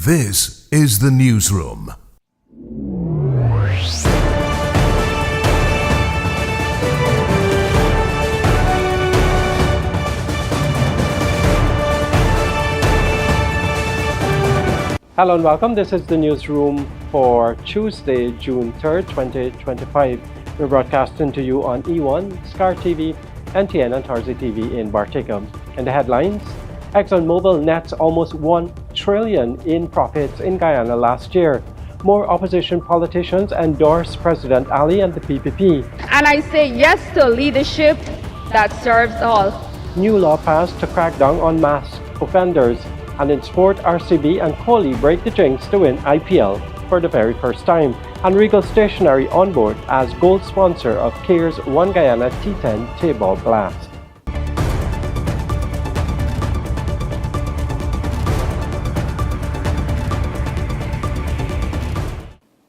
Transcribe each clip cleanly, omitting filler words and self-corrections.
This is the Newsroom. Hello and welcome. This is the Newsroom for Tuesday, June 3rd, 2025. We're broadcasting to you on E1, SKAR TV, NTN and TARZEE TV in Bartica. And the headlines: ExxonMobil nets almost $1 trillion in profits in Guyana last year. More opposition politicians endorse President Ali and the PPP. And I say yes to leadership that serves all. New law passed to crack down on mass offenders. And in sport, RCB and Kohli break the jinx to win IPL for the very first time. And Regal Stationery on board as gold sponsor of CARE's One Guyana T10 Tapeball Blast.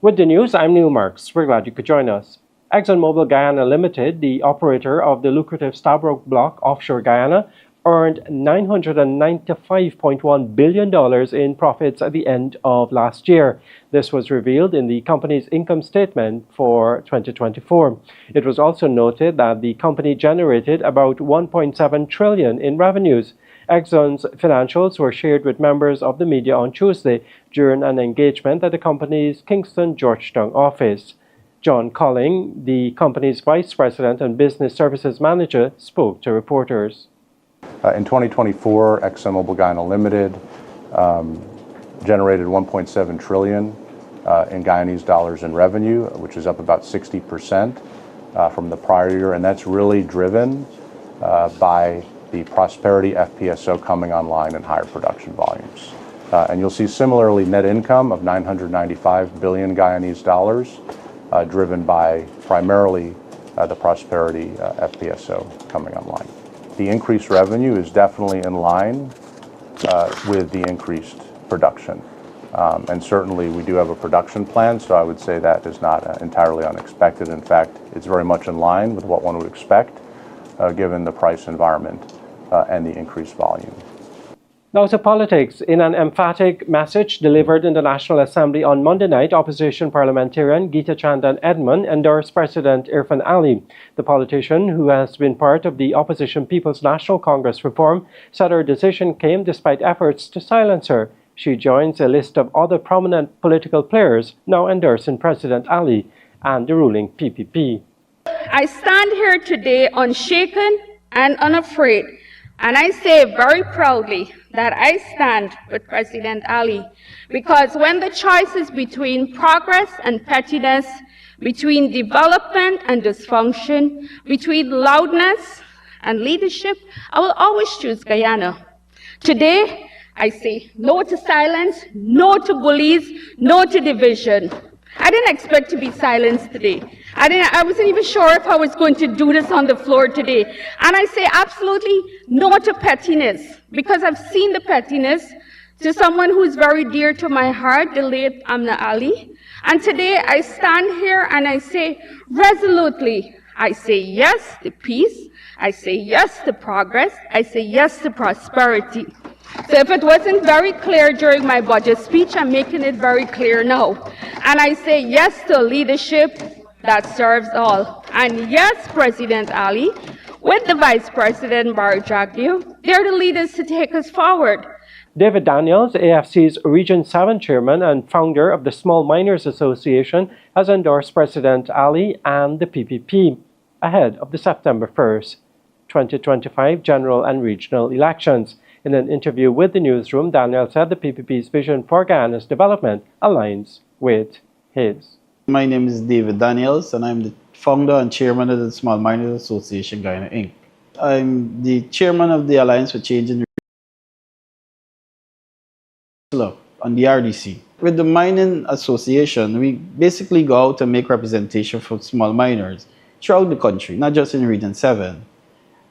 With the news, I'm Neil Marks. We're glad you could join us. ExxonMobil Guyana Limited, the operator of the lucrative Stabroek Block offshore Guyana, earned $995.1 billion in profits at the end of last year. This was revealed in the company's income statement for 2024. It was also noted that the company generated about $1.7 trillion in revenues. Exxon's financials were shared with members of the media on Tuesday during an engagement at the company's Kingston, Georgetown office. John Colling, the company's vice president and business services manager, spoke to reporters. In 2024, ExxonMobil Guyana Limited generated $1.7 trillion in Guyanese dollars in revenue, which is up about 60% from the prior year, and that's really driven by the Prosperity FPSO coming online in higher production volumes. And you'll see similarly net income of 995 billion Guyanese dollars, driven by primarily the Prosperity FPSO coming online. The increased revenue is definitely in line with the increased production. And certainly we do have a production plan, so I would say that is not entirely unexpected. In fact, it's very much in line with what one would expect given the price environment and the increased volume. Now to politics. In an emphatic message delivered in the National Assembly on Monday night, opposition parliamentarian Geeta Chandan Edmund endorsed President Irfan Ali. The politician, who has been part of the opposition People's National Congress reform, said her decision came despite efforts to silence her. She joins a list of other prominent political players now endorsing President Ali and the ruling PPP. I stand here today unshaken and unafraid, and I say very proudly that I stand with President Ali, because when the choice is between progress and pettiness, between development and dysfunction, between loudness and leadership, I will always choose Guyana. Today, I say no to silence, no to bullies, no to division. I didn't expect to be silenced today. I wasn't even sure if I was going to do this on the floor today. And I say absolutely no to pettiness, because I've seen the pettiness to someone who's very dear to my heart, the late Amna Ali. And today I stand here and I say resolutely, I say yes to peace, I say yes to progress, I say yes to prosperity. So if it wasn't very clear during my budget speech, I'm making it very clear now. And I say yes to leadership that serves all. And yes, President Ali, with the Vice President Bartica, they're the leaders to take us forward. David Daniels, AFC's Region 7 chairman and founder of the Small Miners Association, has endorsed President Ali and the PPP ahead of the September 1st, 2025 general and regional elections. In an interview with the Newsroom, Daniel said the PPP's vision for Guyana's development aligns with his. My name is David Daniels, and I'm the founder and chairman of the Small Miners Association Guyana, Inc. I'm the chairman of the Alliance for Change in on the RDC. With the Mining Association, we basically go out and make representation for small miners throughout the country, not just in Region 7.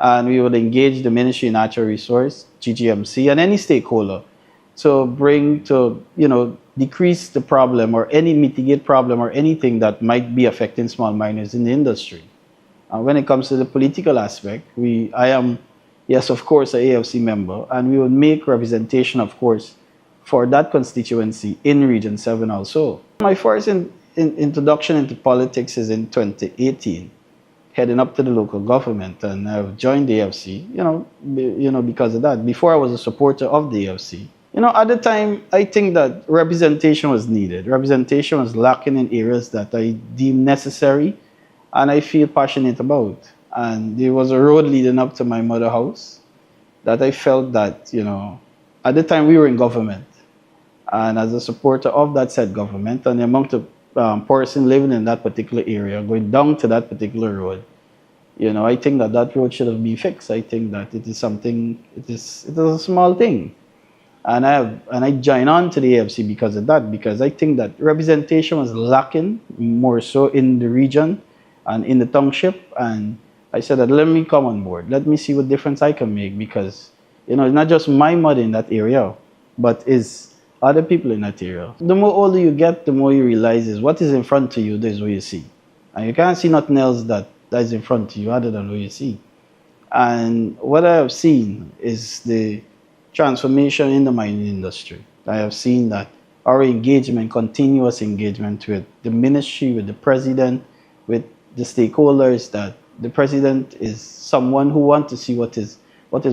And we would engage the Ministry of Natural Resource, GGMC, and any stakeholder to decrease the problem or mitigate problem or anything that might be affecting small miners in the industry. When it comes to the political aspect, I am, yes, of course, an AFC member, and we will make representation, of course, for that constituency in Region 7 also. My first introduction into politics is in 2018, heading up to the local government, and I've joined the AFC, because of that. Before I was a supporter of the AFC. At the time, I think that representation was needed. Representation was lacking in areas that I deemed necessary and I feel passionate about. And there was a road leading up to my mother's house that I felt that, at the time we were in government. And as a supporter of that said government and the amount of person living in that particular area, going down to that particular road, I think that road should have been fixed. I think that it is a small thing. And I joined on to the AFC because of that, because I think that representation was lacking more so in the region and in the township. And I said that let me come on board. Let me see what difference I can make, because, it's not just my mother in that area, but it's other people in that area. The more older you get, the more you realize is what is in front of you, that is what you see. And you can't see nothing else that is in front of you other than what you see. And what I have seen is the transformation in the mining industry. I have seen that our engagement, continuous engagement with the ministry, with the president, with the stakeholders, that the president is someone who wants to see what is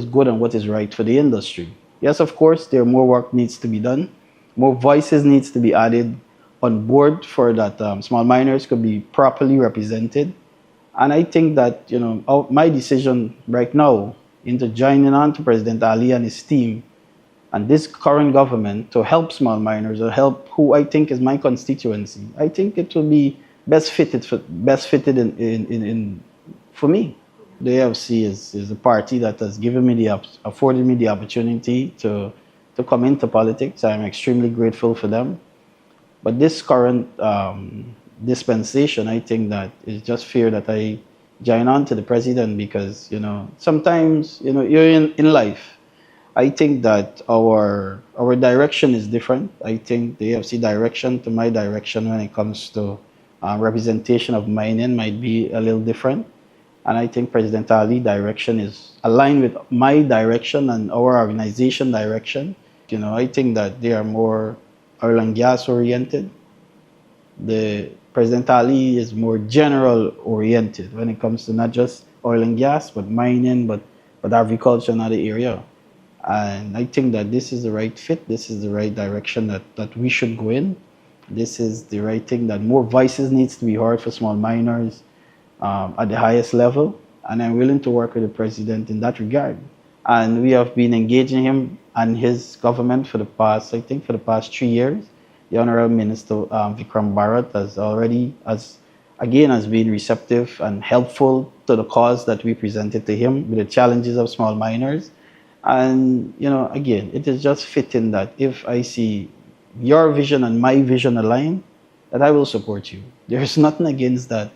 good and what is right for the industry. Yes, of course, there more work needs to be done. More voices needs to be added on board for that small miners could be properly represented. And I think that, my decision right now into joining on to President Ali and his team and this current government to help small miners or help who I think is my constituency, I think it will be best fitted for me. The AFC is a party that has afforded me the opportunity to come into politics. I'm extremely grateful for them. But this current dispensation, I think that it's just fair that I join on to the president, because sometimes you're in life. I think that our direction is different. I think the AFC direction to my direction when it comes to representation of mining might be a little different, and I think President Ali direction is aligned with my direction and our organization direction. I think that they are more oil and gas oriented. The President Ali is more general oriented when it comes to not just oil and gas, but mining, but agriculture and other area. And I think that this is the right fit. This is the right direction that we should go in. This is the right thing, that more voices needs to be heard for small miners at the highest level. And I'm willing to work with the president in that regard. And we have been engaging him and his government for the past 3 years. The Honorable Minister Vikram Bharat has been receptive and helpful to the cause that we presented to him with the challenges of small miners. And, again, it is just fitting that if I see your vision and my vision align, that I will support you. There is nothing against that.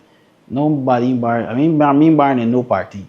Nobody barring in no party.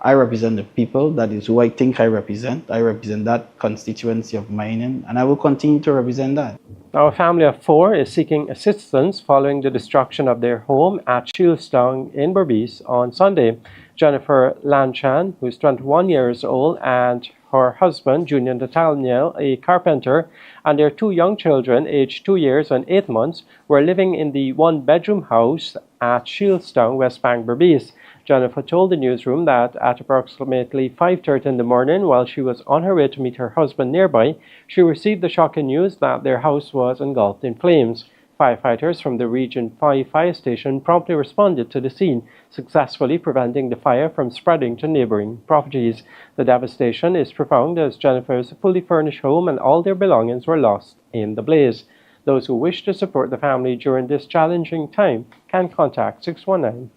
I represent the people. That is who I think I represent. I represent that constituency of mining, and I will continue to represent that. Now, a family of 4 is seeking assistance following the destruction of their home at Shieldstown in Berbice on Sunday. Jennifer Lanchan, who is 21 years old, and her husband, Junior Nathaniel, a carpenter, and their 2 young children, aged 2 years and 8 months, were living in the 1-bedroom house at Shieldstown, West Bank, Berbice. Jennifer told the newsroom that at approximately 5:30 in the morning, while she was on her way to meet her husband nearby, she received the shocking news that their house was engulfed in flames. Firefighters from the Region 5 fire station promptly responded to the scene, successfully preventing the fire from spreading to neighboring properties. The devastation is profound, as Jennifer's fully furnished home and all their belongings were lost in the blaze. Those who wish to support the family during this challenging time can contact 619-3869.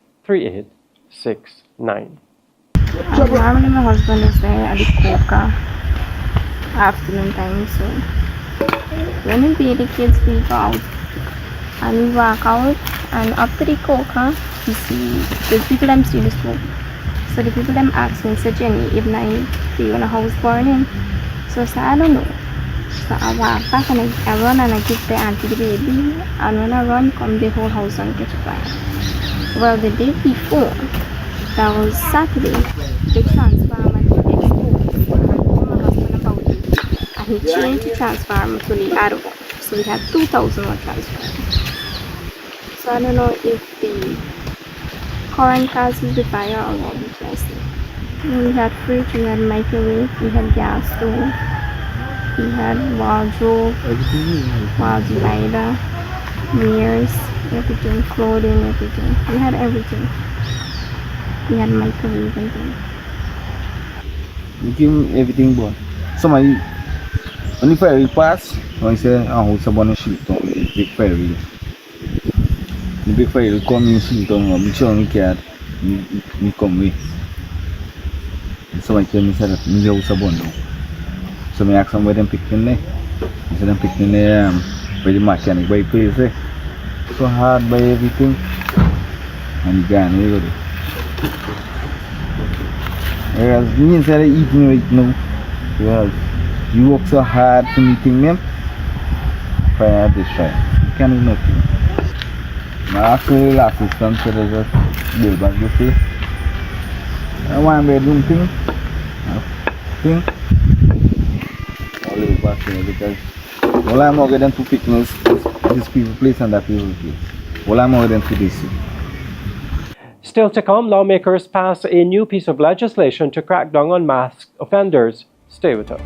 I'm and my husband is there at the coca afternoon time, so when we pay the kids, we go out and we walk out, and after the coca, we see the people them see the smoke. So the people them ask me, so Jenny, if I see when a house burning, so I say, I don't know. So I walk back and I run and I give the auntie the baby, and when I run, come the whole house on catch fire. Well, the day before, that was Saturday, the transformer exploded, and my husband about it. I he changed the transformer to the other one. So we had 2,000 watt transformer. So I don't know if the current causes the fire or what we tested. We had fridge, we had microwave, we had gas stove, we had wardrobe, wall divider, mirrors, everything, clothing, everything. We had everything. We had microwave and things. We give him everything but somebody when the ferry pass, when he say hold someone and shoot down the big ferry. The big ferry will come and shoot down me show me cat me come with. And somebody came and said that me hold someone now. So me ask them where them picking there. He said them picking there where the mechanic buy place there. So hard by everything. And the Guyana you go there. Whereas me instead of eating right now, well, you work so hard to meeting them, try this try. You can't do nothing. My actual assistant said I just build back the place. I want bedroom thing. I'll live back here because all I'm more than to pick is this people place and that people place. All I'm more than to this. Still to come, lawmakers pass a new piece of legislation to crack down on masked offenders. Stay with us.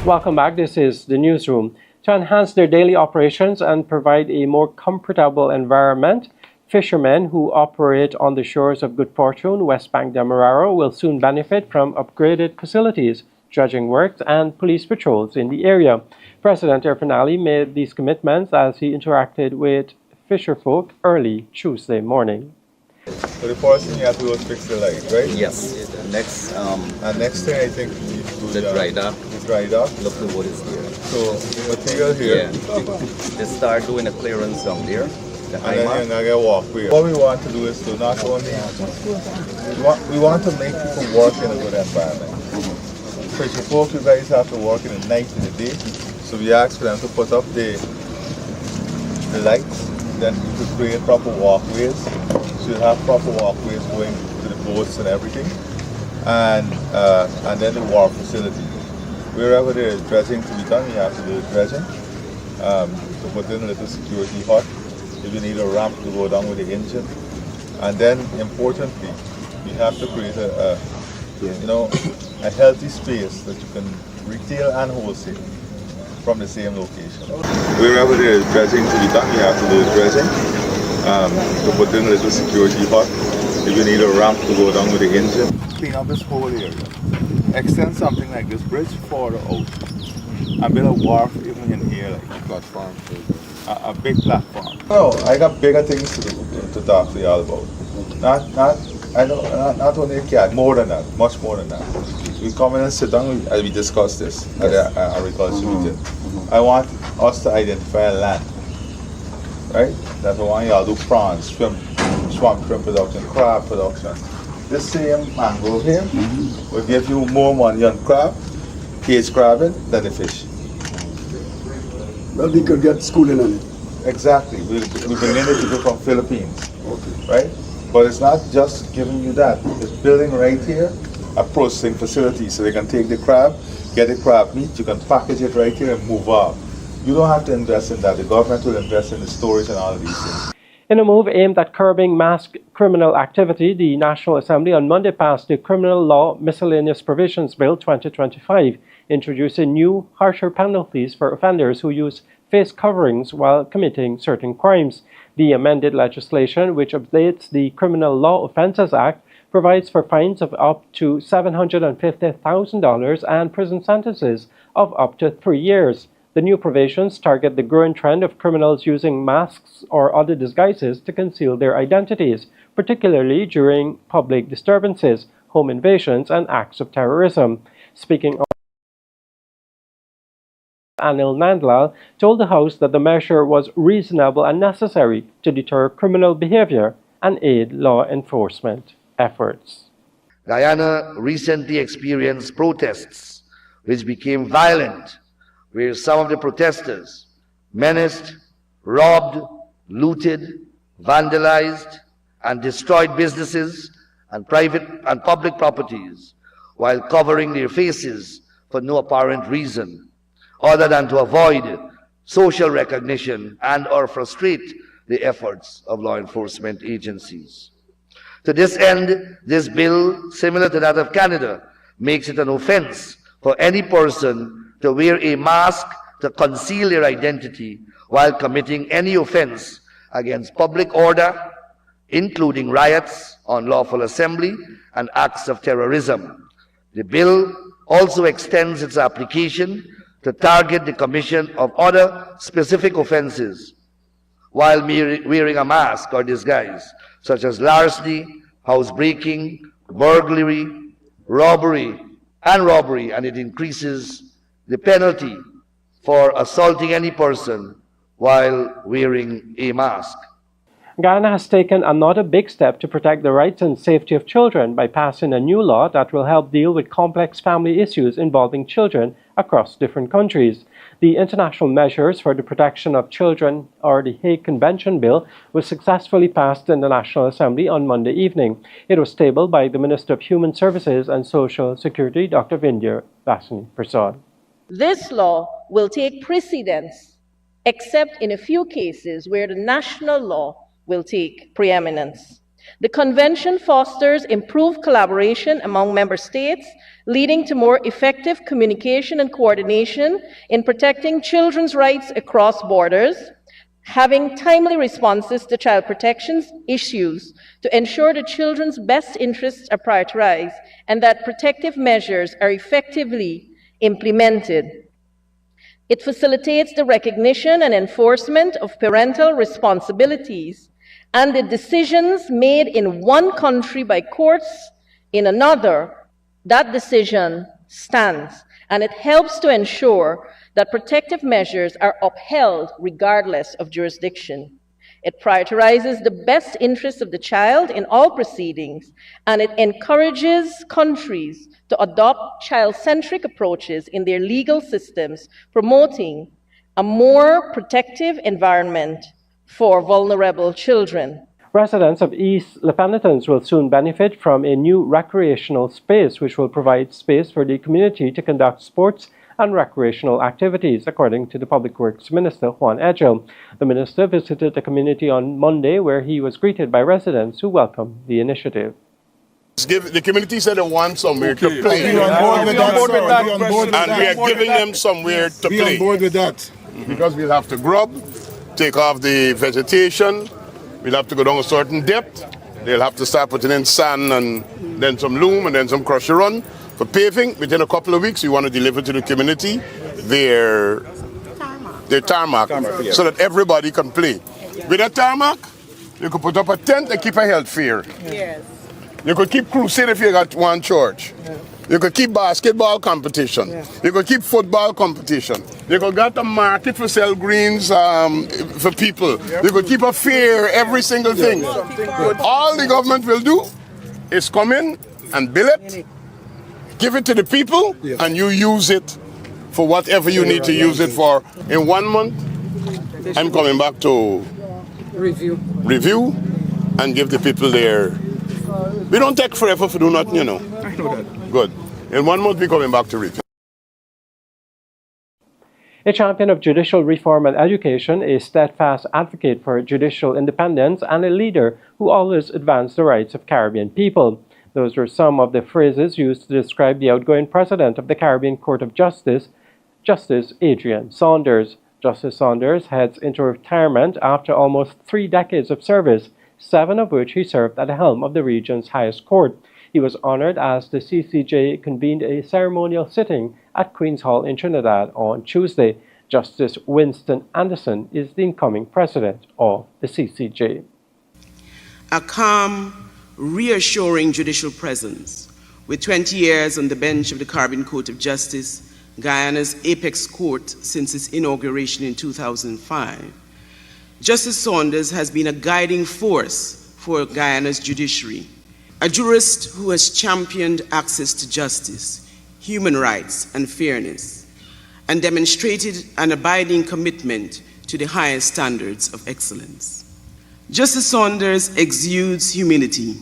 Welcome back. This is the newsroom. To enhance their daily operations and provide a more comfortable environment, fishermen who operate on the shores of Good Fortune, West Bank Demerara will soon benefit from upgraded facilities, dredging works, and police patrols in the area. President Ali made these commitments as he interacted with Fisherfolk early Tuesday morning. So the first thing you have to do is fix the light, right? Yes. Next, And next thing I think we need to do the dry dock. is dry dock. Look the wood is here. So the material here, Yeah. They start doing a clearance down there. The and then IMA. you're gonna get walkway. What we want to do is to not only we want to make people work in a good environment. Fisherfolk, you guys have to work in the night and the day. So we ask for them to put up the lights, then to create proper walkways. So you have proper walkways going to the boats and everything. And then the wharf facility. Wherever there is dredging to be done, you have to do the dredging. To put in a little security hut. If you need a ramp to go down with the engine. And then importantly, you have to create a healthy space that you can retail and wholesale from the same location. Wherever there is dredging to be done, you have to do the dredging. To put in a little security hut. If you need a ramp to go down with the engine. Clean up this whole area. Extend something like this bridge further out. And build a wharf even in here, like a platform. A big platform. No, I got bigger things to do, to talk to y'all about. Not only a cat, more than that, much more than that. We come in and sit down and we discuss this at the agriculture meeting. I want us to identify a land, right? That's why y'all do prawns, swamp shrimp production, crab production. This same mangrove here will give you more money on crab, cage crabbing, than the fish. Well, we could get schooling on it. Exactly. We bring in the people from Philippines, right? But it's not just giving you that. It's building right here a processing facility so they can take the crab, get the crab meat, you can package it right here and move off. You don't have to invest in that. The government will invest in the storage and all of these things. In a move aimed at curbing mass criminal activity, the National Assembly on Monday passed the Criminal Law Miscellaneous Provisions Bill 2025, introducing new, harsher penalties for offenders who use face coverings while committing certain crimes. The amended legislation, which updates the Criminal Law Offences Act, provides for fines of up to $750,000 and prison sentences of up to 3 years. The new provisions target the growing trend of criminals using masks or other disguises to conceal their identities, particularly during public disturbances, home invasions, and acts of terrorism. Speaking on Anil Nandlal told the House that the measure was reasonable and necessary to deter criminal behavior and aid law enforcement efforts. Guyana recently experienced protests which became violent, where some of the protesters menaced, robbed, looted, vandalized, and destroyed businesses and private and public properties while covering their faces for no apparent reason other than to avoid social recognition and or frustrate the efforts of law enforcement agencies. To this end, this bill, similar to that of Canada, makes it an offense for any person to wear a mask to conceal their identity while committing any offense against public order, including riots, unlawful assembly, and acts of terrorism. The bill also extends its application to target the commission of other specific offenses while wearing a mask or disguise, such as larceny, housebreaking, burglary, robbery, and it increases the penalty for assaulting any person while wearing a mask. Guyana has taken another big step to protect the rights and safety of children by passing a new law that will help deal with complex family issues involving children across different countries. The International Measures for the Protection of Children, or the Hague Convention Bill, was successfully passed in the National Assembly on Monday evening. It was tabled by the Minister of Human Services and Social Security, Dr. Vindhya Vasani Prasad. This law will take precedence, except in a few cases where the national law will take preeminence. The convention fosters improved collaboration among member states leading to more effective communication and coordination in protecting children's rights across borders, having timely responses to child protection issues to ensure the children's best interests are prioritized and that protective measures are effectively implemented. It facilitates the recognition and enforcement of parental responsibilities and the decisions made in one country by courts in another. That decision stands, and it helps to ensure that protective measures are upheld regardless of jurisdiction. It prioritizes the best interests of the child in all proceedings, and it encourages countries to adopt child-centric approaches in their legal systems, promoting a more protective environment for vulnerable children. Residents of East La Penitence will soon benefit from a new recreational space, which will provide space for the community to conduct sports and recreational activities, according to the Public Works Minister, Juan Edgell. The minister visited the community on Monday, where he was greeted by residents who welcomed the initiative. The community said they want somewhere to play. Be on board with that. And we are giving them somewhere to play. Be on board with that. Because we'll have to grub, take off the vegetation, we'll have to go down a certain depth, they'll have to start putting in sand and then some loam and then some crusher run. For paving, within a couple of weeks, we want to deliver to the community their tarmac so that everybody can play. With a tarmac, you could put up a tent and keep a health fair. Yes. You could keep crusade if you got one church. You could keep basketball competition. You could keep football competition. You could get a market for sell greens for people. You could keep a fair, every single thing. All the government will do is come in and bill it, give it to the people, and you use it for whatever you need to use it for. In 1 month, I'm coming back to review and give the people their... We don't take forever for do nothing, you know. I know that. Good. In 1 month, we're coming back to review. A champion of judicial reform and education, a steadfast advocate for judicial independence, and a leader who always advanced the rights of Caribbean people. Those were some of the phrases used to describe the outgoing president of the Caribbean Court of Justice, Justice Adrian Saunders. Justice Saunders heads into retirement after almost 3 decades of service, 7 of which he served at the helm of the region's highest court. He was honored as the CCJ convened a ceremonial sitting at Queen's Hall in Trinidad on Tuesday. Justice Winston Anderson is the incoming president of the CCJ. A calm, reassuring judicial presence. With 20 years on the bench of the Caribbean Court of Justice, Guyana's apex court since its inauguration in 2005, Justice Saunders has been a guiding force for Guyana's judiciary, a jurist who has championed access to justice, human rights, and fairness, and demonstrated an abiding commitment to the highest standards of excellence. Justice Saunders exudes humility,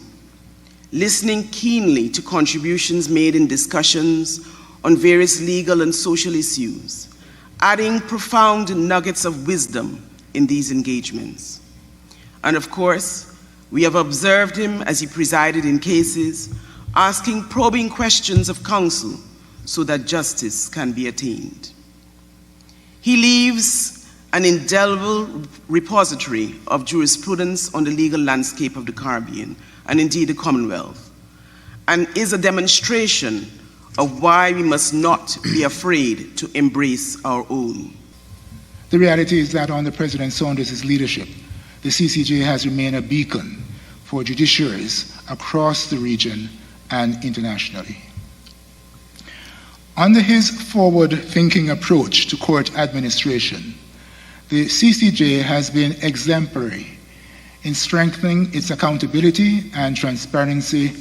listening keenly to contributions made in discussions on various legal and social issues, adding profound nuggets of wisdom in these engagements. And of course, we have observed him as he presided in cases, asking probing questions of counsel so that justice can be attained. He leaves an indelible repository of jurisprudence on the legal landscape of the Caribbean, and indeed the Commonwealth, and is a demonstration of why we must not be afraid to embrace our own. The reality is that under President Saunders' leadership, the CCJ has remained a beacon for judiciaries across the region and internationally. Under his forward-thinking approach to court administration, the CCJ has been exemplary in strengthening its accountability and transparency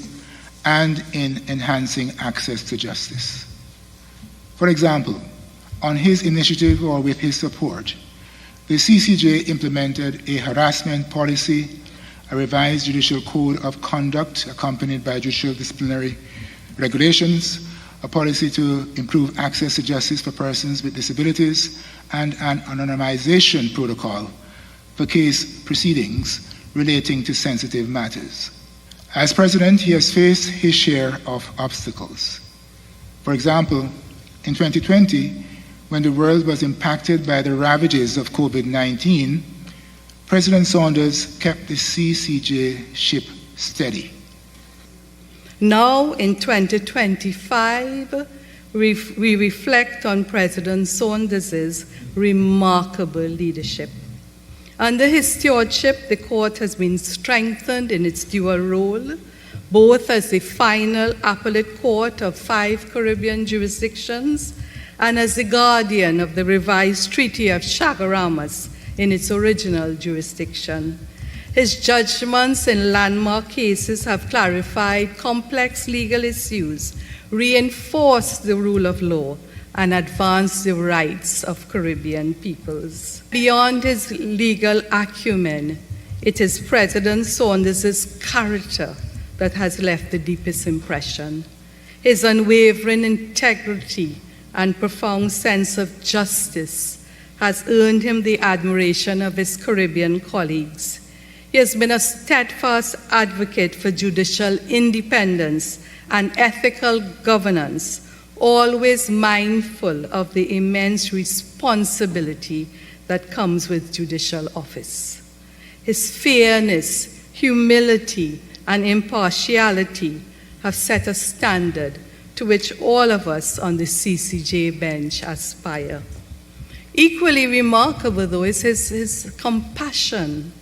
and in enhancing access to justice. For example, on his initiative or with his support, the CCJ implemented a harassment policy, a revised judicial code of conduct accompanied by judicial disciplinary regulations, a policy to improve access to justice for persons with disabilities, and an anonymization protocol for case proceedings relating to sensitive matters. As president, he has faced his share of obstacles. For example, in 2020, when the world was impacted by the ravages of COVID-19, President Saunders kept the CCJ ship steady. Now, in 2025, we reflect on President Saunders' remarkable leadership. Under his stewardship, the court has been strengthened in its dual role, both as the final appellate court of 5 Caribbean jurisdictions and as the guardian of the revised Treaty of Chaguaramas in its original jurisdiction. His judgments in landmark cases have clarified complex legal issues, reinforced the rule of law, and advanced the rights of Caribbean peoples. Beyond his legal acumen, it is President Saunders' character that has left the deepest impression. His unwavering integrity and profound sense of justice has earned him the admiration of his Caribbean colleagues. He has been a steadfast advocate for judicial independence and ethical governance, always mindful of the immense responsibility that comes with judicial office. His fairness, humility, and impartiality have set a standard to which all of us on the CCJ bench aspire. Equally remarkable, though, is his compassion.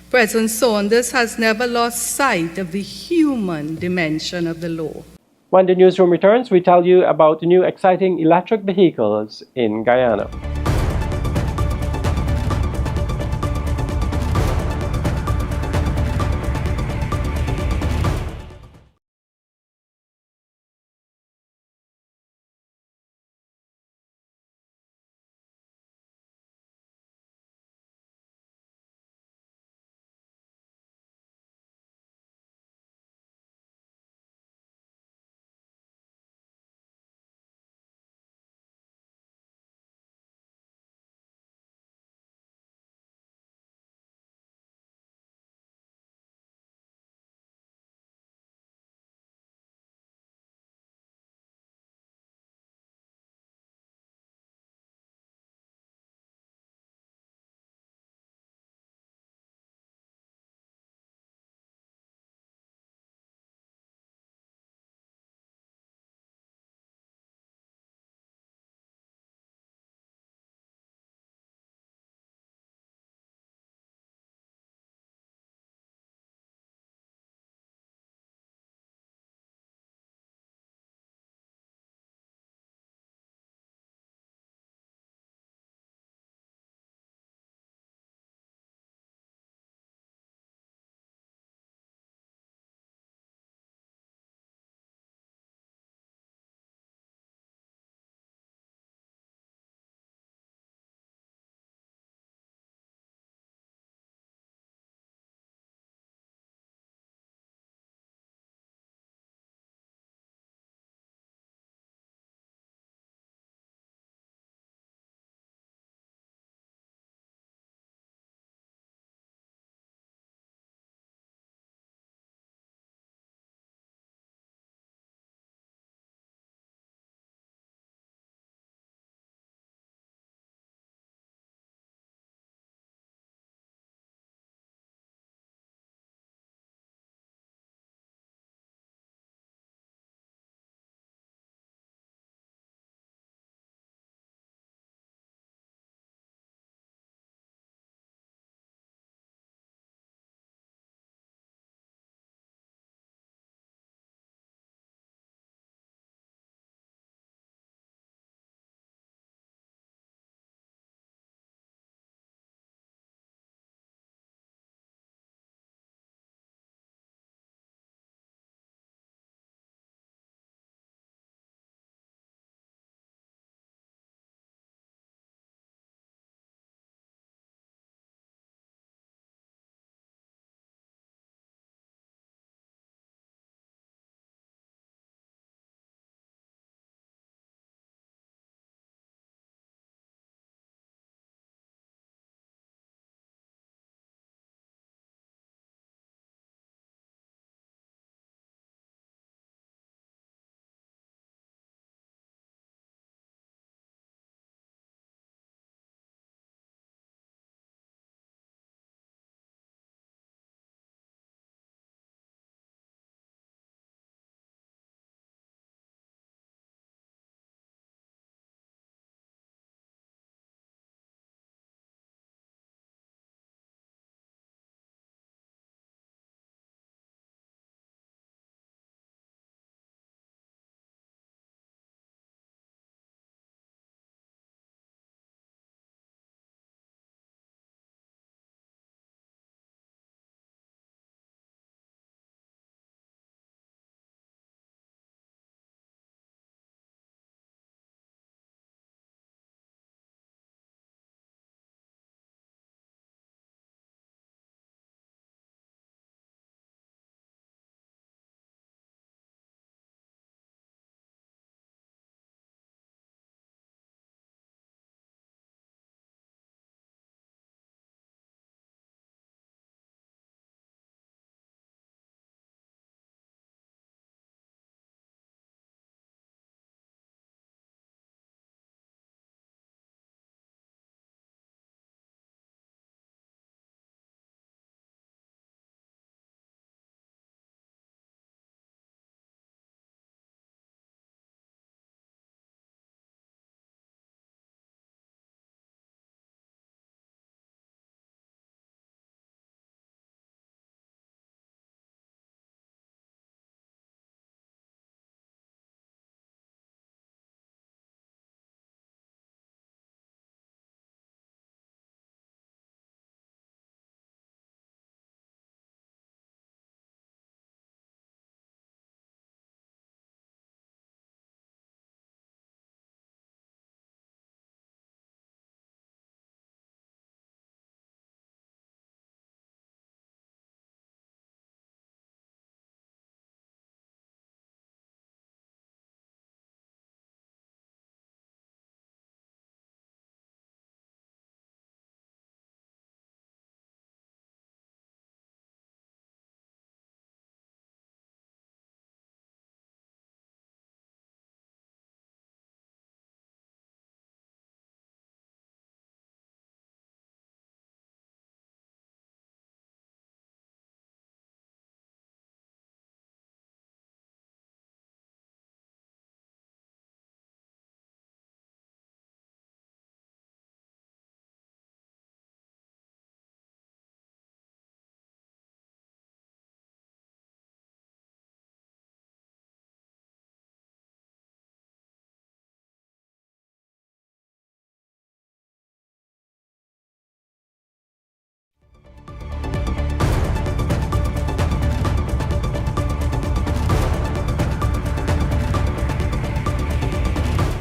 President Saunders has never lost sight of the human dimension of the law. When the newsroom returns, we tell you about the new exciting electric vehicles in Guyana.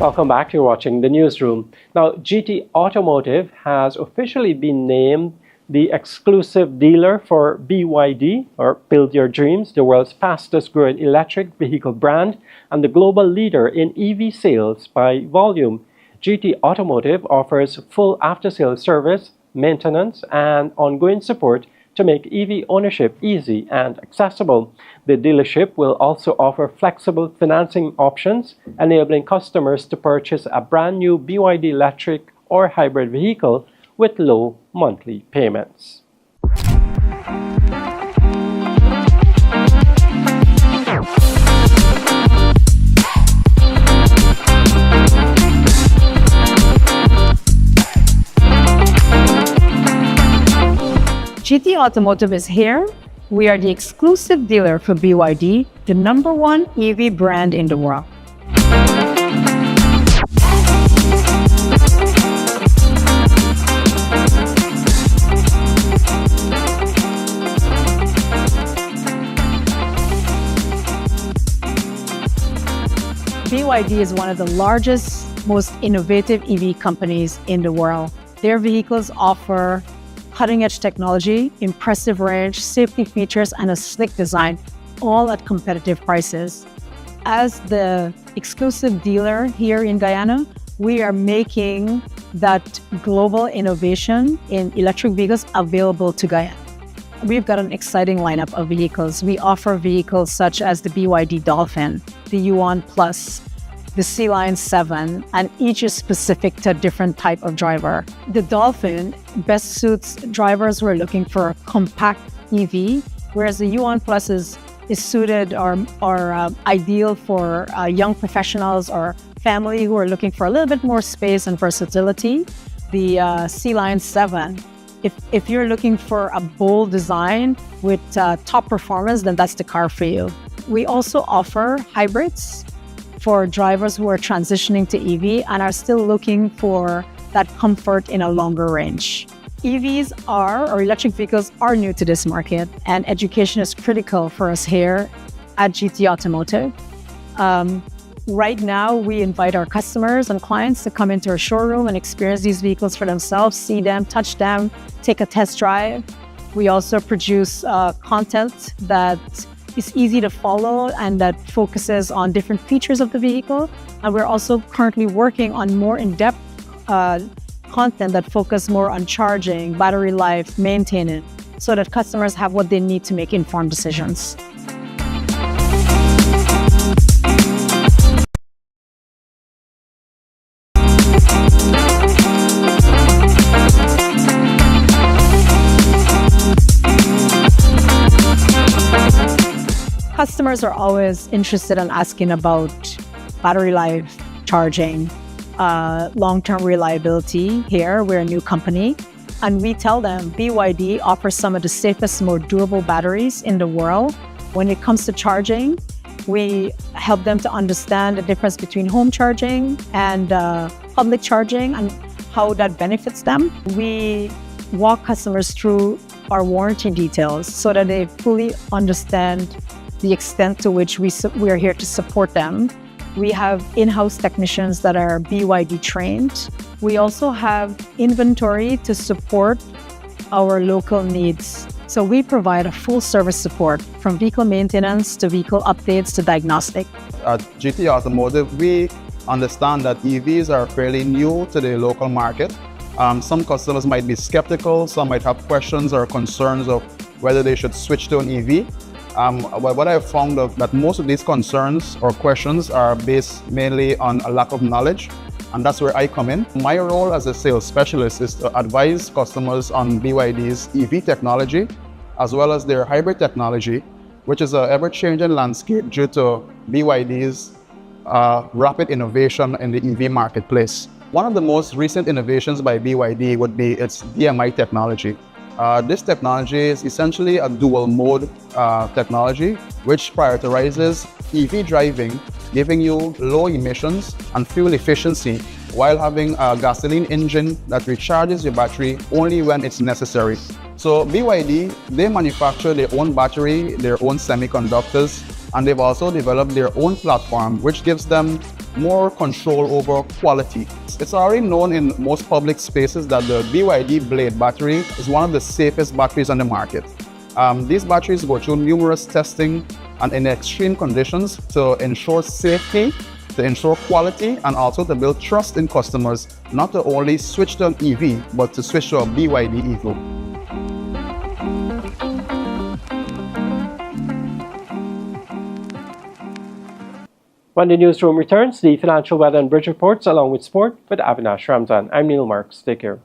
Welcome back. You're watching the newsroom. Now, GT Automotive has officially been named the exclusive dealer for BYD, or Build Your Dreams, the world's fastest growing electric vehicle brand and the global leader in EV sales by volume. GT Automotive offers full after-sales service, maintenance, and ongoing support to make EV ownership easy and accessible. The dealership will also offer flexible financing options, enabling customers to purchase a brand new BYD electric or hybrid vehicle with low monthly payments. GT Automotive is here. We are the exclusive dealer for BYD, the #1 EV brand in the world. BYD is one of the largest, most innovative EV companies in the world. Their vehicles offer cutting-edge technology, impressive range, safety features, and a sleek design, all at competitive prices. As the exclusive dealer here in Guyana, we are making that global innovation in electric vehicles available to Guyana. We've got an exciting lineup of vehicles. We offer vehicles such as the BYD Dolphin, the Yuan Plus, the Sea Lion 7, and each is specific to a different type of driver. The Dolphin best suits drivers who are looking for a compact EV, whereas the Yuan Plus is suited or ideal for young professionals or family who are looking for a little bit more space and versatility. The Sea Lion 7, if you're looking for a bold design with top performance, then that's the car for you. We also offer hybrids for drivers who are transitioning to EV and are still looking for that comfort in a longer range. EVs or electric vehicles are new to this market, and education is critical for us here at GT Automotive. Right now, we invite our customers and clients to come into our showroom and experience these vehicles for themselves, see them, touch them, take a test drive. We also produce content that is easy to follow and that focuses on different features of the vehicle. And we're also currently working on more in-depth content that focus more on charging, battery life, maintenance, so that customers have what they need to make informed decisions. Customers are always interested in asking about battery life, charging, long-term reliability. Here, we're a new company, and we tell them BYD offers some of the safest, more durable batteries in the world. When it comes to charging, we help them to understand the difference between home charging and public charging and how that benefits them. We walk customers through our warranty details so that they fully understand the extent to which we are here to support them. We have in-house technicians that are BYD trained. We also have inventory to support our local needs. So we provide a full service support from vehicle maintenance to vehicle updates to diagnostic. At GT Automotive, we understand that EVs are fairly new to the local market. Some customers might be skeptical, some might have questions or concerns of whether they should switch to an EV. What I've found that most of these concerns or questions are based mainly on a lack of knowledge, and that's where I come in. My role as a sales specialist is to advise customers on BYD's EV technology, as well as their hybrid technology, which is an ever-changing landscape due to BYD's rapid innovation in the EV marketplace. One of the most recent innovations by BYD would be its DMI technology. This technology is essentially a dual mode technology which prioritizes EV driving, giving you low emissions and fuel efficiency while having a gasoline engine that recharges your battery only when it's necessary. So BYD, they manufacture their own battery, their own semiconductors, and they've also developed their own platform which gives them more control over quality. It's already known in most public spaces that the BYD Blade battery is one of the safest batteries on the market. These batteries go through numerous testing and in extreme conditions to ensure safety, to ensure quality, and also to build trust in customers, not to only switch to an EV, but to switch to a BYD Evo. When the newsroom returns, the financial weather and bridge reports along with sport with Avinash Ramzan. I'm Neil Marks. Take care.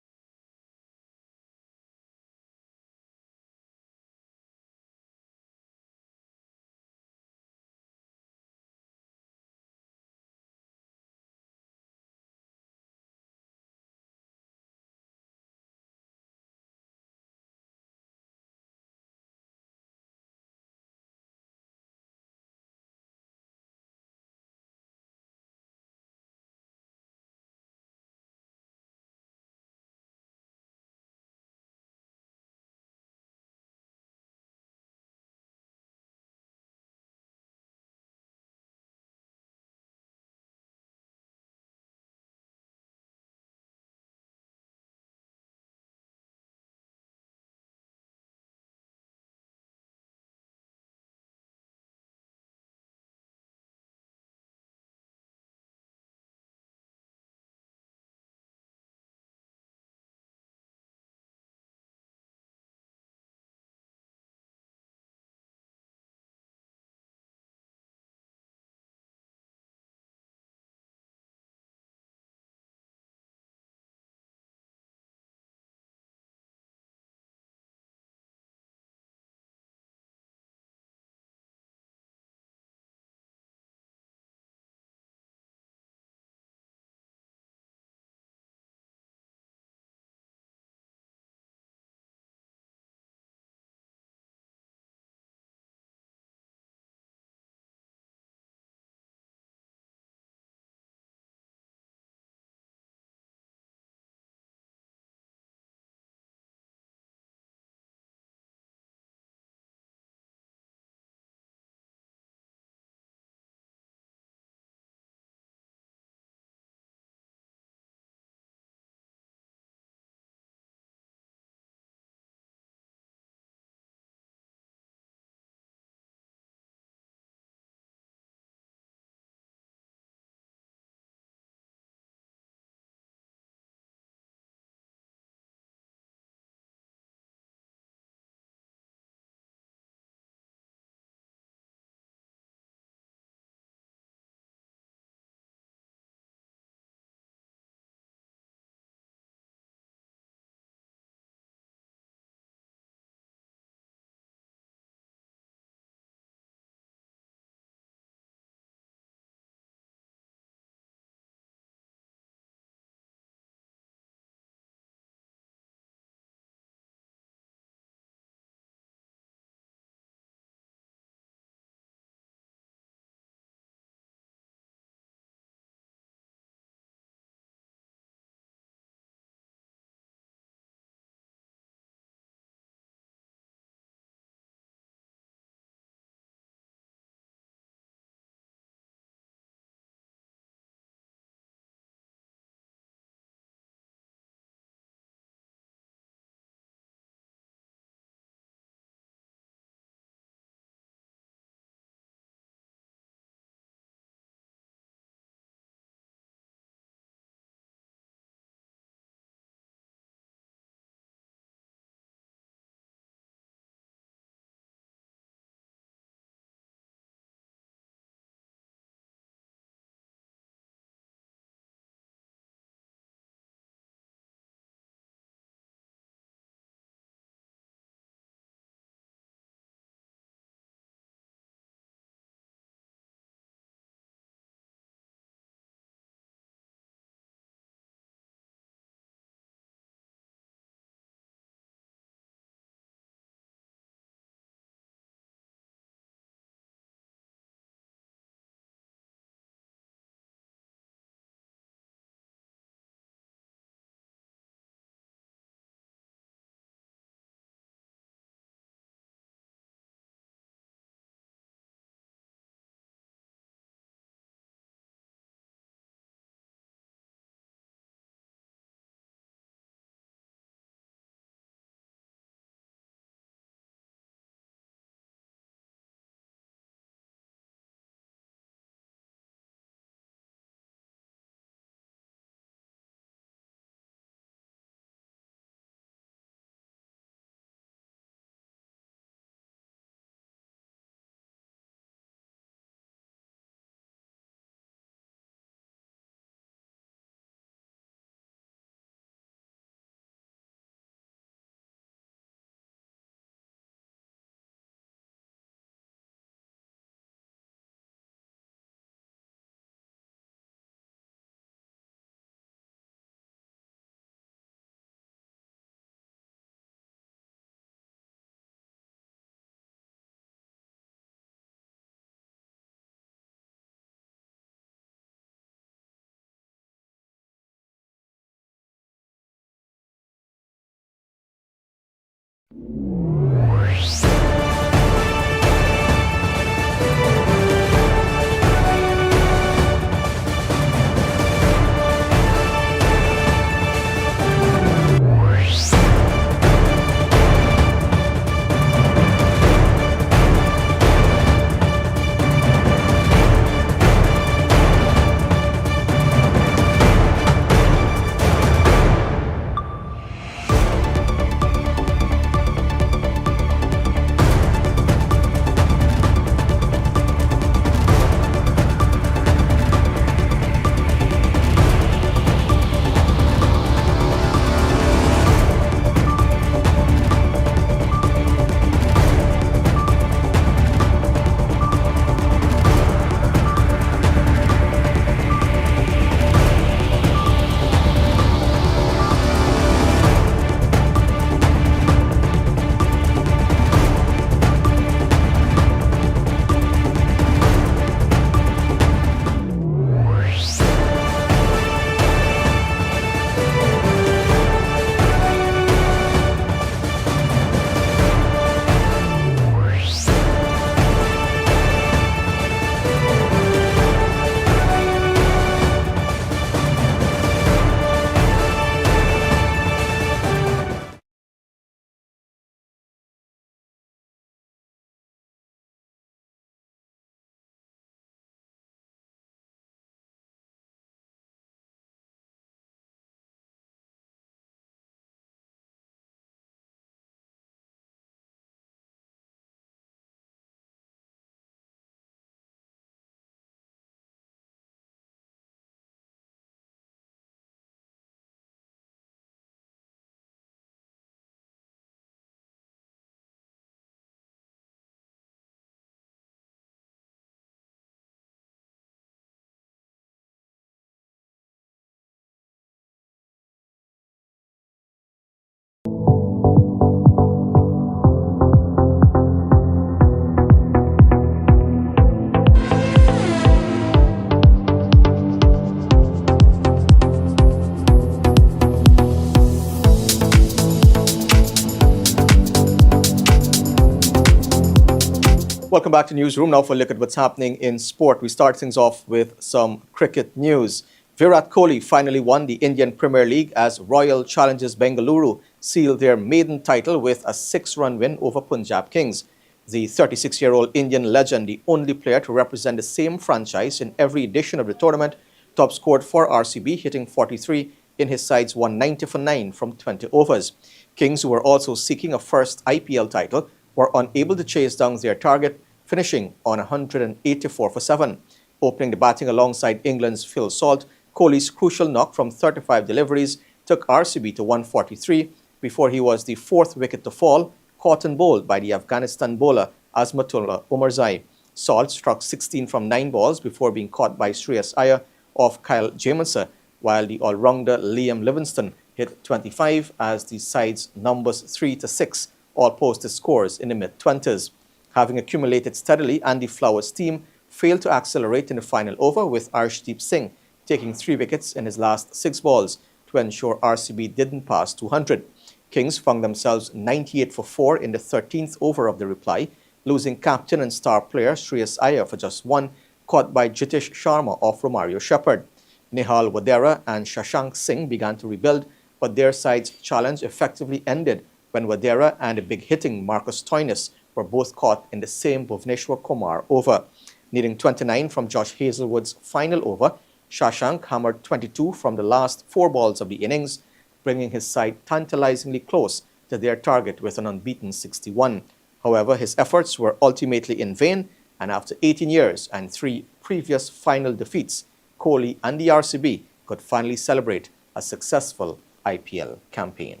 Welcome back to Newsroom. Now for a look at what's happening in sport. We start things off with some cricket news. Virat Kohli finally won the Indian Premier League as Royal Challengers Bengaluru sealed their maiden title with a 6-run win over Punjab Kings. The 36-year-old Indian legend, the only player to represent the same franchise in every edition of the tournament, top scored for RCB, hitting 43 in his side's 190 for 9 from 20 overs. Kings, who were also seeking a first IPL title, were unable to chase down their target, finishing on 184 for 7. Opening the batting alongside England's Phil Salt, Kohli's crucial knock from 35 deliveries took RCB to 143 before he was the fourth wicket to fall, caught and bowled by the Afghanistan bowler Azmatullah Omarzai. Salt struck 16 from 9 balls before being caught by Shreyas Iyer off Kyle Jamieson, while the all-rounder Liam Livingstone hit 25 as the side's numbers 3 to 6 all posted scores in the mid-20s. Having accumulated steadily, Andy Flower's team failed to accelerate in the final over, with Arshdeep Singh taking 3 wickets in his last 6 balls to ensure RCB didn't pass 200. Kings found themselves 98 for 4 in the 13th over of the reply, losing captain and star player Shreyas Iyer for just 1, caught by Jitish Sharma off Romario Shepherd. Nihal Wadera and Shashank Singh began to rebuild, but their side's challenge effectively ended when Wadera and the big-hitting Marcus Stoinis were both caught in the same Bhuvneshwar Kumar over. Needing 29 from Josh Hazelwood's final over, Shashank hammered 22 from the last 4 balls of the innings, bringing his side tantalizingly close to their target with an unbeaten 61. However, his efforts were ultimately in vain, and after 18 years and 3 previous final defeats, Kohli and the RCB could finally celebrate a successful IPL campaign.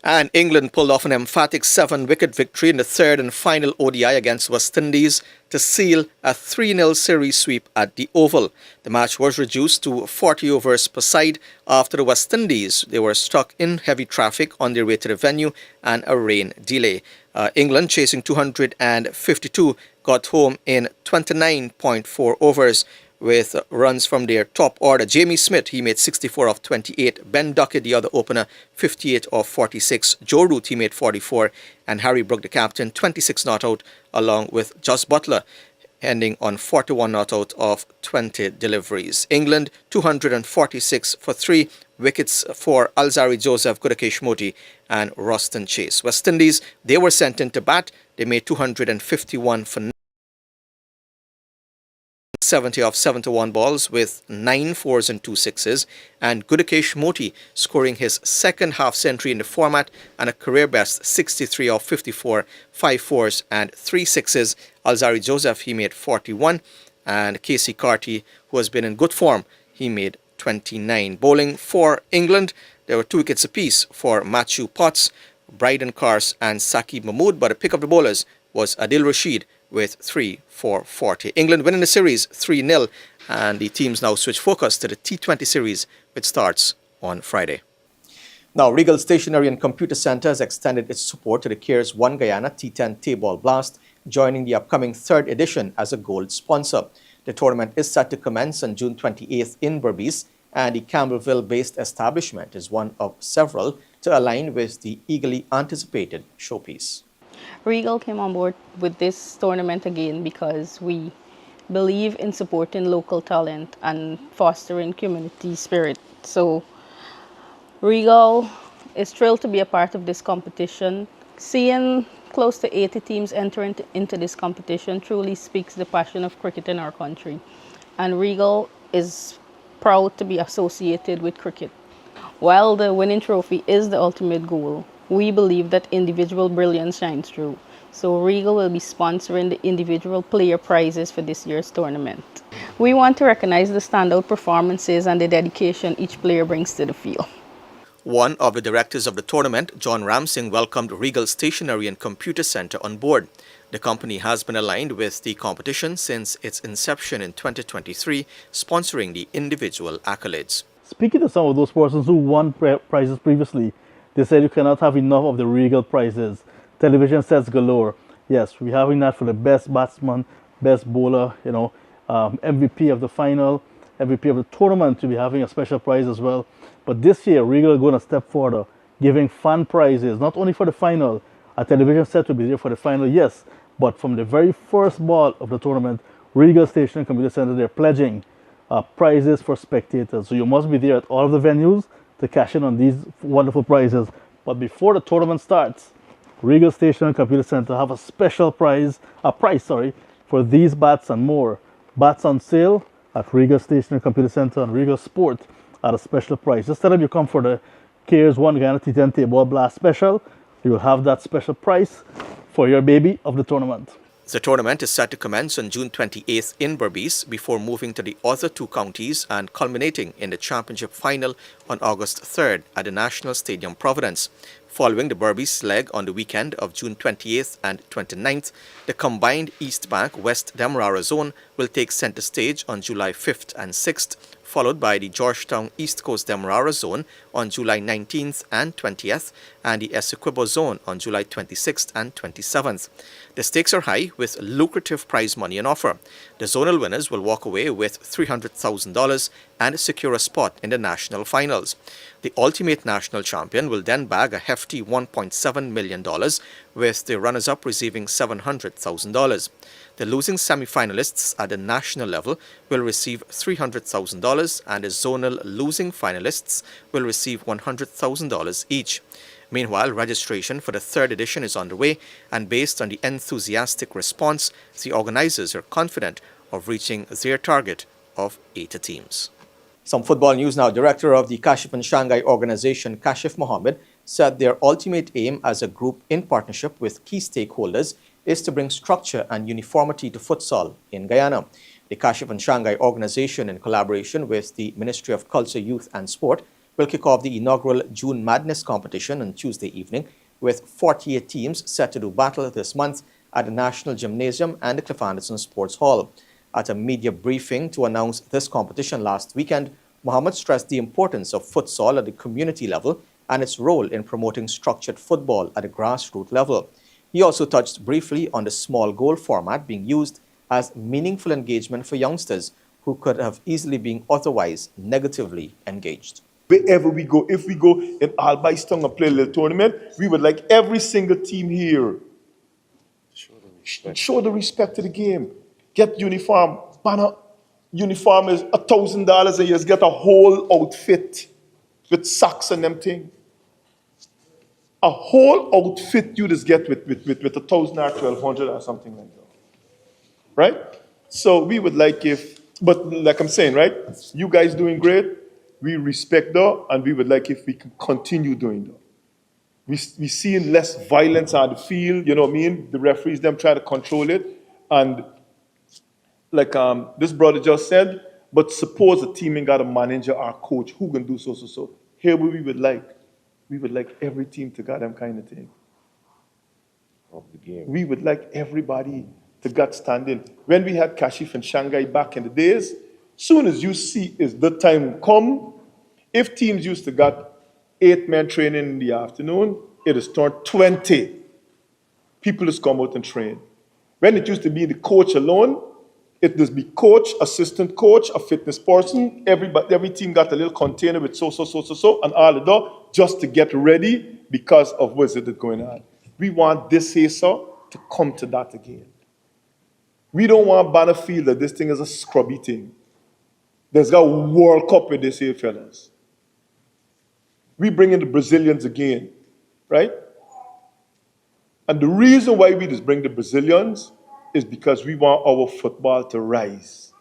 And England pulled off an emphatic 7-wicket victory in the third and final ODI against West Indies to seal a 3-0 series sweep at the Oval. The match was reduced to 40 overs per side after the West Indies. They were stuck in heavy traffic on their way to the venue and a rain delay. England, chasing 252, got home in 29.4 overs, with runs from their top order. Jamie Smith, he made 64 of 28. Ben Duckett, the other opener, 58 of 46. Joe Root, he made 44. And Harry Brook, the captain, 26 not out, along with Joss Butler, ending on 41 not out of 20 deliveries. England, 246 for 3. Wickets for Alzari Joseph, Gudakesh Moti and Roston Chase. West Indies, they were sent in to bat. They made 251 for 70 of 71 balls with 9 fours and 2 sixes, and Gudakesh Moti scoring his second half century in the format and a career best 63 of 54, 5 fours and 3 sixes. Alzari Joseph, he made 41, and Casey Carty, who has been in good form, he made 29. Bowling for England, there were 2 wickets apiece for Matthew Potts, Bryden Cars and Saqib Mahmood, but a pick of the bowlers was Adil Rashid with 3 for 40. England winning the series 3-0, and the teams now switch focus to the T20 series, which starts on Friday. Now, Regal Stationery and Computer Center has extended its support to the CARES One Guyana T10 Tapeball Blast, joining the upcoming 3rd edition as a gold sponsor. The tournament is set to commence on June 28th in Berbice, and the Campbellville-based establishment is one of several to align with the eagerly anticipated showpiece. Regal came on board with this tournament again because we believe in supporting local talent and fostering community spirit. So Regal is thrilled to be a part of this competition. Seeing close to 80 teams entering into this competition truly speaks the passion of cricket in our country. And Regal is proud to be associated with cricket. While the winning trophy is the ultimate goal, we believe that individual brilliance shines through. So Regal will be sponsoring the individual player prizes for this year's tournament. We want to recognize the standout performances and the dedication each player brings to the field. One of the directors of the tournament, John Ramsing, welcomed Regal Stationery and Computer Center on board. The company has been aligned with the competition since its inception in 2023, sponsoring the individual accolades. Speaking to some of those persons who won prizes previously, they said you cannot have enough of the Regal prizes. Television sets galore. Yes, we're having that for the best batsman, best bowler, MVP of the final, MVP of the tournament. To be having a special prize as well. But this year, Regal are going a step further, giving fan prizes, not only for the final. A television set will be there for the final, yes, but from the very first ball of the tournament, Regal Station and Computer Center, they're pledging prizes for spectators. So you must be there at all of the venues to cash in on these wonderful prizes. But before the tournament starts, Regal Station and Computer Center have a special prize for these bats and more. Bats on sale at Regal Station and Computer Center and Regal Sport at a special price. Just tell them you come for the CARES One Guyana T10 Table Blast Special. You will have that special price for your baby of the tournament. The tournament is set to commence on June 28th in Berbice before moving to the other 2 counties and culminating in the championship final on August 3rd at the National Stadium Providence. Following the Berbice leg on the weekend of June 28th and 29th, the combined East Bank West Demerara zone will take center stage on July 5th and 6th, followed by the Georgetown East Coast Demerara zone on July 19th and 20th, and the Essequibo zone on July 26th and 27th. The stakes are high with lucrative prize money on offer. The zonal winners will walk away with $300,000 and secure a spot in the national finals. The ultimate national champion will then bag a hefty $1.7 million, with the runners-up receiving $700,000. The losing semi-finalists at the national level will receive $300,000 and the zonal losing finalists will receive $100,000 each. Meanwhile, registration for the 3rd edition is underway, and based on the enthusiastic response, the organizers are confident of reaching their target of 80 teams. Some football news now. Director of the Kashif and Shanghai organization, Kashif Mohammed, said their ultimate aim as a group in partnership with key stakeholders is to bring structure and uniformity to futsal in Guyana. The Kashif and Shanghai organization, in collaboration with the Ministry of Culture, Youth and Sport, will kick off the inaugural June Madness competition on Tuesday evening, with 48 teams set to do battle this month at the National Gymnasium and the Cliff Anderson Sports Hall. At a media briefing to announce this competition last weekend, Mohammed stressed the importance of futsal at the community level and its role in promoting structured football at a grassroots level. He also touched briefly on the small goal format being used as meaningful engagement for youngsters who could have easily been otherwise negatively engaged. Wherever we go, if we go in Albistown and play a little tournament, we would like every single team here show the respect to the game. Get uniform. Banner uniform is $1,000 and you just get a whole outfit with socks and them thing. A whole outfit you just get with $1,000 or $1,200 or something like that. Right? So we would like but like I'm saying, right? You guys doing great. We respect that, and we would like if we can continue doing that. We seeing less violence on the field, you know what I mean? The referees, them try to control it. And like this brother just said, but suppose a team ain't got a manager or coach who can do so. Here we would like every team to got them kind of thing. Of the game. We would like everybody to get standing. When we had Kashif and Shanghai back in the days, soon as you see is the time come, if teams used to got 8-man training in the afternoon, it is turned 20. People just come out and train. When it used to be the coach alone, it just be coach, assistant coach, a fitness person. Every team got a little container with so, and all of that just to get ready because of what's it going on. We want this here, sir, to come to that again. We don't want Banner feel that this thing is a scrubby thing. There's got a World Cup with this here, fellas. We bring in the Brazilians again, right? And the reason why we just bring the Brazilians is because we want our football to rise.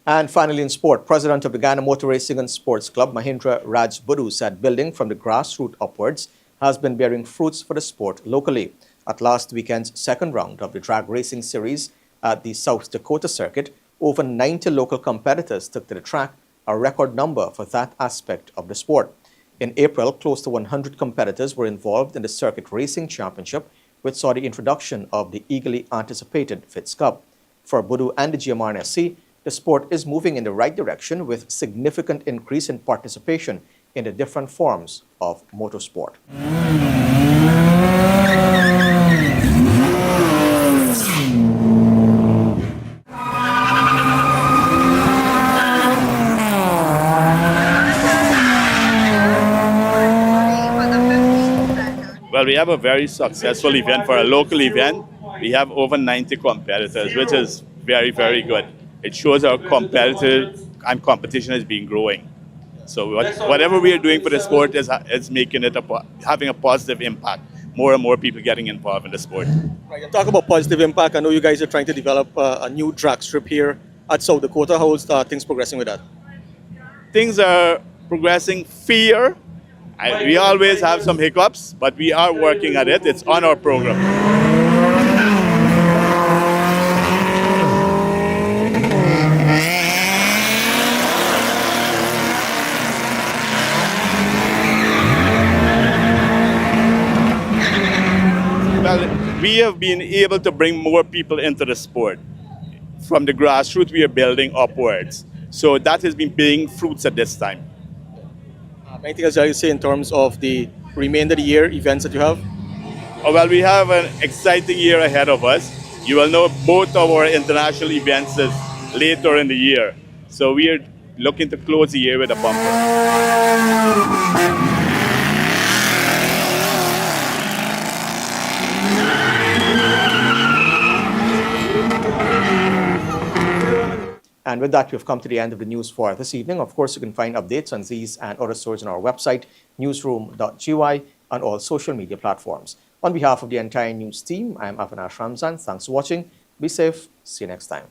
And finally in sport, President of the Guyana Motor Racing and Sports Club, Mahindra Raj Budu, said building from the grassroots upwards has been bearing fruits for the sport locally. At last weekend's second round of the drag racing series at the South Dakota circuit, over 90 local competitors took to the track, a record number for that aspect of the sport. In April, close to 100 competitors were involved in the Circuit Racing Championship, which saw the introduction of the eagerly anticipated Fitz Cup. For Budu and the GMRNSC, the sport is moving in the right direction with significant increase in participation in the different forms of motorsport. Well, we have a very successful event for a local event. We have over 90 competitors, which is very, very good. It shows our competitive and competition has been growing. So whatever we are doing for the sport is making it having a positive impact. More and more people getting involved in the sport. Right, talk about positive impact. I know you guys are trying to develop a new drag strip here at South Dakota. How's things progressing with that? Things are progressing fair. We always have some hiccups, but we are working at it. It's on our program. Well, we have been able to bring more people into the sport. From the grassroots, we are building upwards. So that has been bearing fruits at this time. Anything else you say in terms of the remainder of the year events that you have? Oh, well, we have an exciting year ahead of us. You will know both of our international events is later in the year. So we are looking to close the year with a bumper. And with that, we've come to the end of the news for this evening. Of course, you can find updates on these and other stories on our website, newsroom.gy, on all social media platforms. On behalf of the entire news team, I'm Avinash Ramzan. Thanks for watching. Be safe. See you next time.